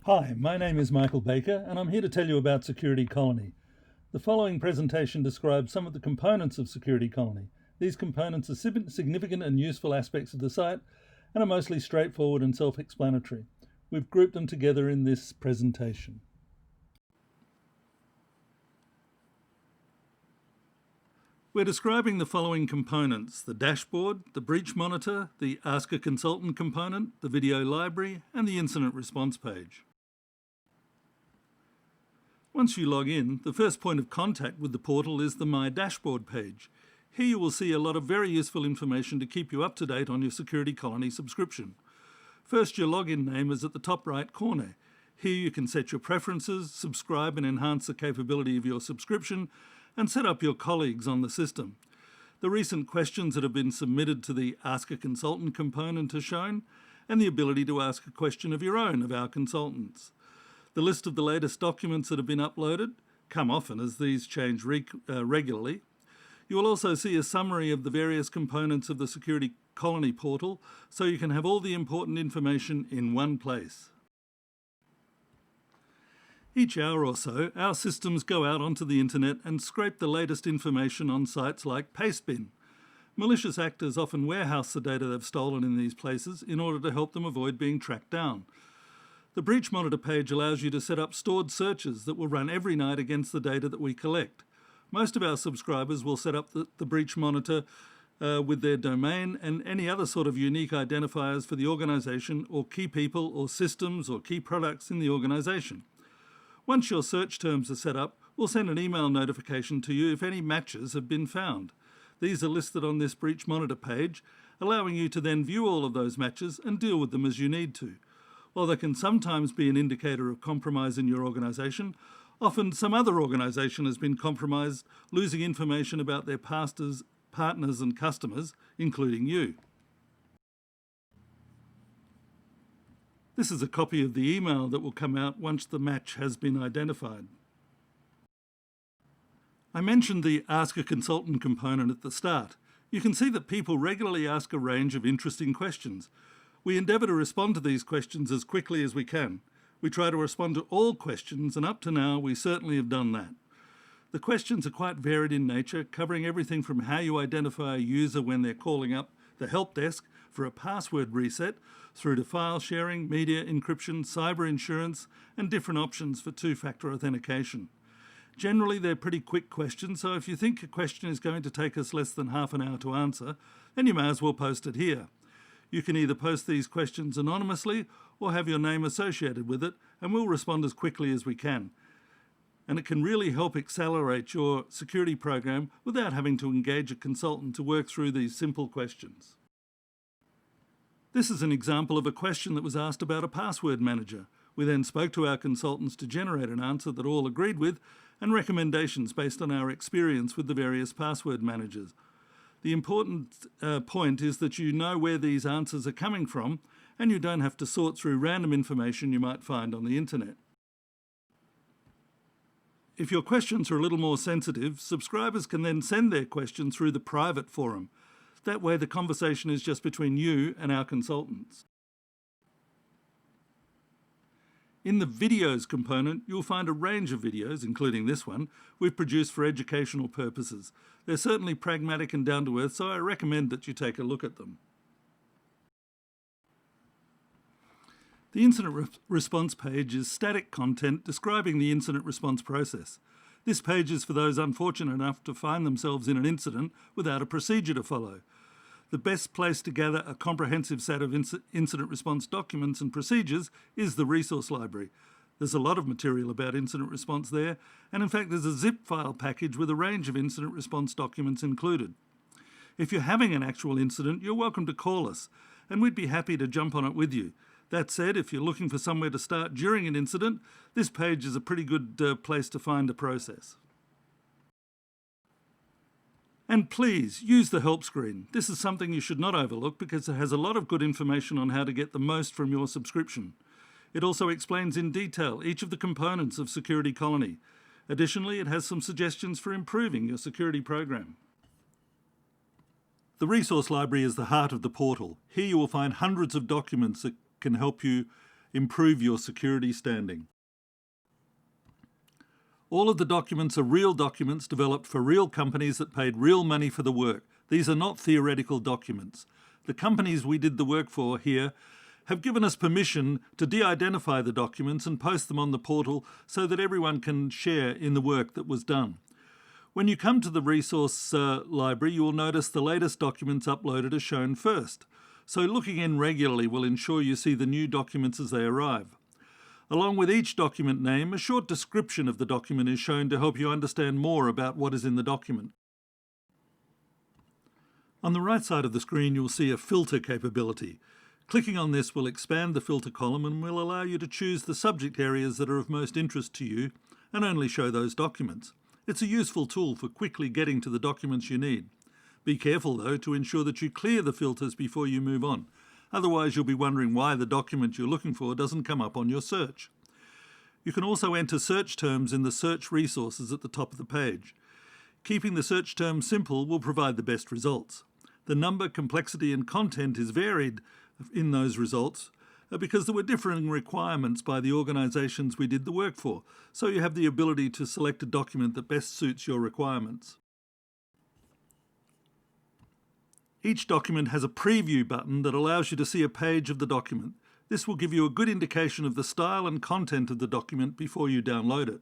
Hi, my name is Michael Baker and I'm here to tell you about Security Colony. The following presentation describes some of the components of Security Colony. These components are significant and useful aspects of the site and are mostly straightforward and self-explanatory. We've grouped them together in this presentation. We're describing the following components: the dashboard, the breach monitor, the Ask a Consultant component, the video library, and the incident response page. Once you log in, the first point of contact with the portal is the My Dashboard page. Here you will see a lot of very useful information to keep you up to date on your Security Colony subscription. First, your login name is at the top right corner. Here you can set your preferences, subscribe and enhance the capability of your subscription, and set up your colleagues on the system. The recent questions that have been submitted to the Ask a Consultant component are shown, and the ability to ask a question of your own of our consultants. The list of the latest documents that have been uploaded come often, as these change regularly. You will also see a summary of the various components of the Security Colony portal, so you can have all the important information in one place. Each hour or so, our systems go out onto the internet and scrape the latest information on sites like Pastebin. Malicious actors often warehouse the data they've stolen in these places in order to help them avoid being tracked down. The Breach Monitor page allows you to set up stored searches that will run every night against the data that we collect. Most of our subscribers will set up the Breach Monitor with their domain and any other sort of unique identifiers for the organisation or key people or systems or key products in the organisation. Once your search terms are set up, we'll send an email notification to you if any matches have been found. These are listed on this Breach Monitor page, allowing you to then view all of those matches and deal with them as you need to. While they can sometimes be an indicator of compromise in your organisation, often some other organisation has been compromised, losing information about their partners and customers, including you. This is a copy of the email that will come out once the match has been identified. I mentioned the Ask a Consultant component at the start. You can see that people regularly ask a range of interesting questions. We endeavour to respond to these questions as quickly as we can. We try to respond to all questions, and up to now we certainly have done that. The questions are quite varied in nature, covering everything from how you identify a user when they're calling up the help desk for a password reset, through to file sharing, media encryption, cyber insurance, and different options for two-factor authentication. Generally, they're pretty quick questions, so if you think a question is going to take us less than half an hour to answer, then you may as well post it here. You can either post these questions anonymously or have your name associated with it, and we'll respond as quickly as we can. And it can really help accelerate your security program without having to engage a consultant to work through these simple questions. This is an example of a question that was asked about a password manager. We then spoke to our consultants to generate an answer that all agreed with, and recommendations based on our experience with the various password managers. The important point is that you know where these answers are coming from, and you don't have to sort through random information you might find on the internet. If your questions are a little more sensitive, subscribers can then send their question through the private forum. That way the conversation is just between you and our consultants. In the videos component, you'll find a range of videos, including this one, we've produced for educational purposes. They're certainly pragmatic and down to earth, so I recommend that you take a look at them. The incident response page is static content describing the incident response process. This page is for those unfortunate enough to find themselves in an incident without a procedure to follow. The best place to gather a comprehensive set of incident response documents and procedures is the resource library. There's a lot of material about incident response there, and in fact there's a zip file package with a range of incident response documents included. If you're having an actual incident, you're welcome to call us, and we'd be happy to jump on it with you. That said, if you're looking for somewhere to start during an incident, this page is a pretty good place to find a process. And please, use the help screen. This is something you should not overlook because it has a lot of good information on how to get the most from your subscription. It also explains in detail each of the components of Security Colony. Additionally, it has some suggestions for improving your security program. The resource library is the heart of the portal. Here you will find hundreds of documents that can help you improve your security standing. All of the documents are real documents developed for real companies that paid real money for the work. These are not theoretical documents. The companies we did the work for here have given us permission to de-identify the documents and post them on the portal so that everyone can share in the work that was done. When you come to the resource library, you will notice the latest documents uploaded are shown first. So looking in regularly will ensure you see the new documents as they arrive. Along with each document name, a short description of the document is shown to help you understand more about what is in the document. On the right side of the screen, you'll see a filter capability. Clicking on this will expand the filter column and will allow you to choose the subject areas that are of most interest to you and only show those documents. It's a useful tool for quickly getting to the documents you need. Be careful, though, to ensure that you clear the filters before you move on. Otherwise, you'll be wondering why the document you're looking for doesn't come up on your search. You can also enter search terms in the search resources at the top of the page. Keeping the search terms simple will provide the best results. The number, complexity and content is varied in those results because there were differing requirements by the organisations we did the work for, so you have the ability to select a document that best suits your requirements. Each document has a preview button that allows you to see a page of the document. This will give you a good indication of the style and content of the document before you download it.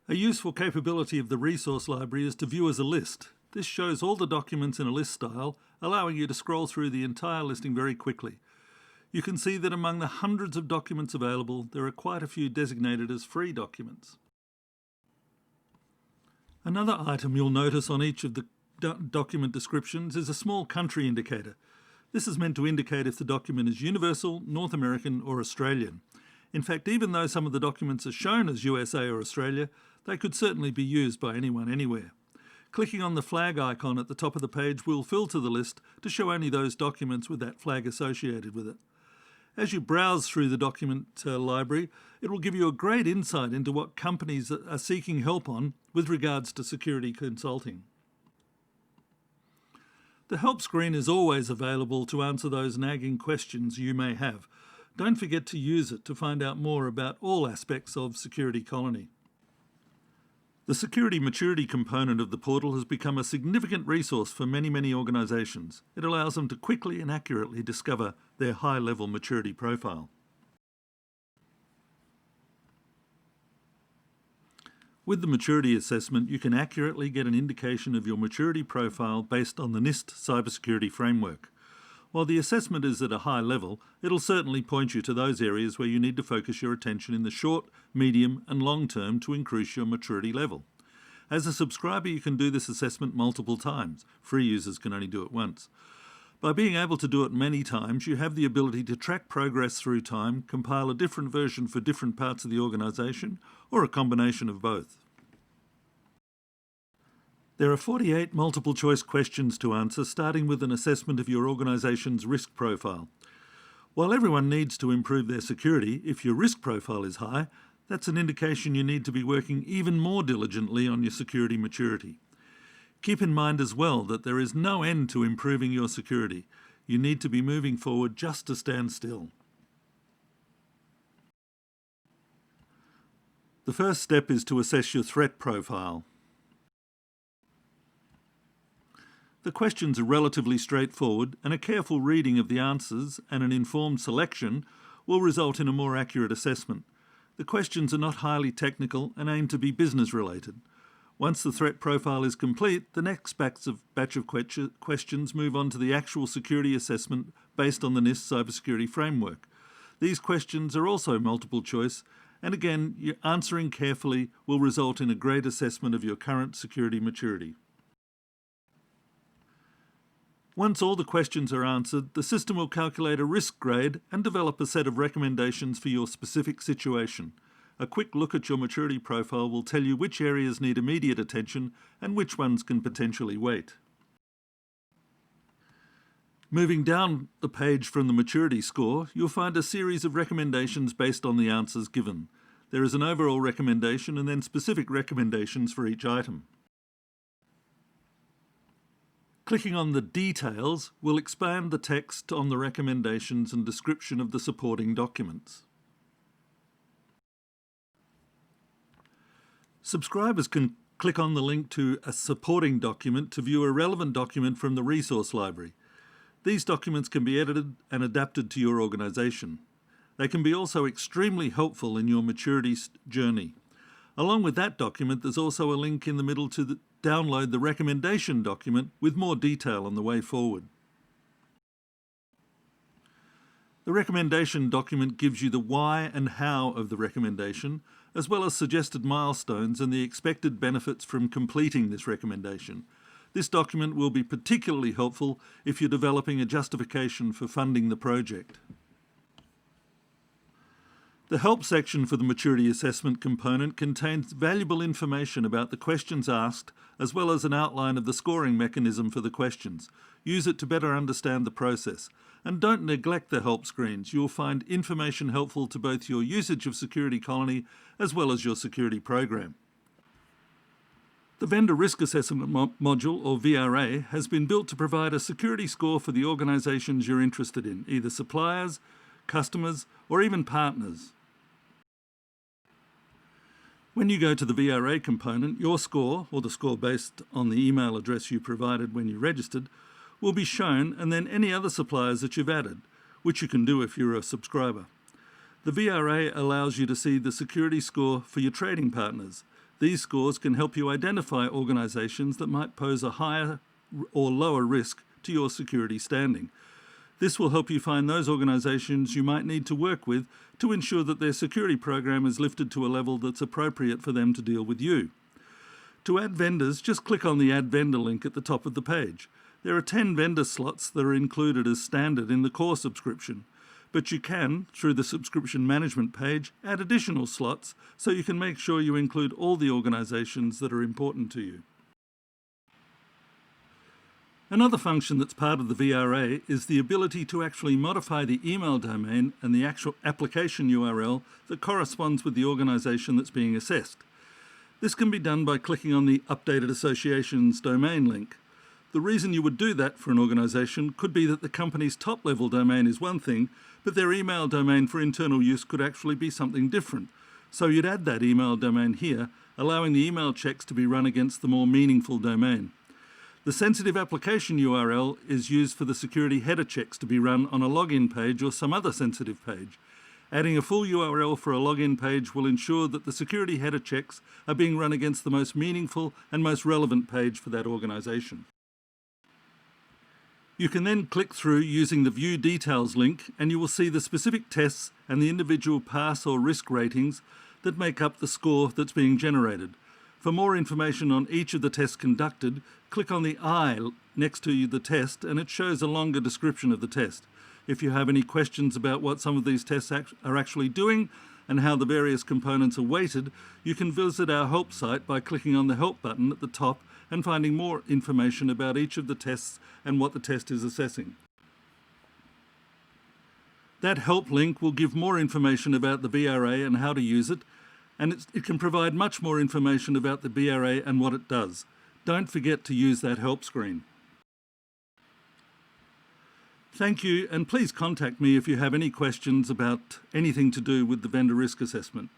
A useful capability of the resource library is to view as a list. This shows all the documents in a list style, allowing you to scroll through the entire listing very quickly. You can see that among the hundreds of documents available, there are quite a few designated as free documents. Another item you'll notice on each of the document descriptions is a small country indicator. This is meant to indicate if the document is universal, North American or Australian. In fact, even though some of the documents are shown as USA or Australia, they could certainly be used by anyone anywhere. Clicking on the flag icon at the top of the page will filter the list to show only those documents with that flag associated with it. As you browse through the document library, it will give you a great insight into what companies are seeking help on with regards to security consulting. The help screen is always available to answer those nagging questions you may have. Don't forget to use it to find out more about all aspects of Security Colony. The security maturity component of the portal has become a significant resource for many organisations. It allows them to quickly and accurately discover their high-level maturity profile. With the maturity assessment, you can accurately get an indication of your maturity profile based on the NIST cybersecurity framework. While the assessment is at a high level, it'll certainly point you to those areas where you need to focus your attention in the short, medium and long term to increase your maturity level. As a subscriber, you can do this assessment multiple times. Free users can only do it once. By being able to do it many times, you have the ability to track progress through time, compile a different version for different parts of the organisation, or a combination of both. There are 48 multiple choice questions to answer, starting with an assessment of your organisation's risk profile. While everyone needs to improve their security, if your risk profile is high, that's an indication you need to be working even more diligently on your security maturity. Keep in mind as well that there is no end to improving your security. You need to be moving forward just to stand still. The first step is to assess your threat profile. The questions are relatively straightforward, and a careful reading of the answers and an informed selection will result in a more accurate assessment. The questions are not highly technical and aim to be business related. Once the threat profile is complete, the next batch of questions move on to the actual security assessment based on the NIST cybersecurity framework. These questions are also multiple choice, and again, answering carefully will result in a great assessment of your current security maturity. Once all the questions are answered, the system will calculate a risk grade and develop a set of recommendations for your specific situation. A quick look at your maturity profile will tell you which areas need immediate attention and which ones can potentially wait. Moving down the page from the maturity score, you'll find a series of recommendations based on the answers given. There is an overall recommendation and then specific recommendations for each item. Clicking on the Details will expand the text on the recommendations and description of the supporting documents. Subscribers can click on the link to a supporting document to view a relevant document from the resource library. These documents can be edited and adapted to your organisation. They can be also extremely helpful in your maturity journey. Along with that document, there's also a link in the middle to download the recommendation document with more detail on the way forward. The recommendation document gives you the why and how of the recommendation, as well as suggested milestones and the expected benefits from completing this recommendation. This document will be particularly helpful if you're developing a justification for funding the project. The Help section for the Maturity Assessment component contains valuable information about the questions asked, as well as an outline of the scoring mechanism for the questions. Use it to better understand the process. And don't neglect the help screens. You'll find information helpful to both your usage of Security Colony as well as your security program. The Vendor Risk Assessment module, or VRA, has been built to provide a security score for the organisations you're interested in, either suppliers, customers, or even partners. When you go to the VRA component, your score, or the score based on the email address you provided when you registered, will be shown, and then any other suppliers that you've added, which you can do if you're a subscriber. The VRA allows you to see the security score for your trading partners. These scores can help you identify organisations that might pose a higher or lower risk to your security standing. This will help you find those organisations you might need to work with to ensure that their security program is lifted to a level that's appropriate for them to deal with you. To add vendors, just click on the Add Vendor link at the top of the page. There are 10 vendor slots that are included as standard in the core subscription, but you can, through the subscription management page, add additional slots so you can make sure you include all the organisations that are important to you. Another function that's part of the VRA is the ability to actually modify the email domain and the actual application URL that corresponds with the organisation that's being assessed. This can be done by clicking on the Updated Associations domain link. The reason you would do that for an organisation could be that the company's top-level domain is one thing, but their email domain for internal use could actually be something different. So you'd add that email domain here, allowing the email checks to be run against the more meaningful domain. The sensitive application URL is used for the security header checks to be run on a login page or some other sensitive page. Adding a full URL for a login page will ensure that the security header checks are being run against the most meaningful and most relevant page for that organisation. You can then click through using the View Details link and you will see the specific tests and the individual pass or risk ratings that make up the score that's being generated. For more information on each of the tests conducted, click on the I next to the test and it shows a longer description of the test. If you have any questions about what some of these tests are actually doing and how the various components are weighted, you can visit our help site by clicking on the Help button at the top and finding more information about each of the tests and what the test is assessing. That help link will give more information about the VRA and how to use it, and it can provide much more information about the VRA and what it does. Don't forget to use that help screen. Thank you, and please contact me if you have any questions about anything to do with the vendor risk assessment.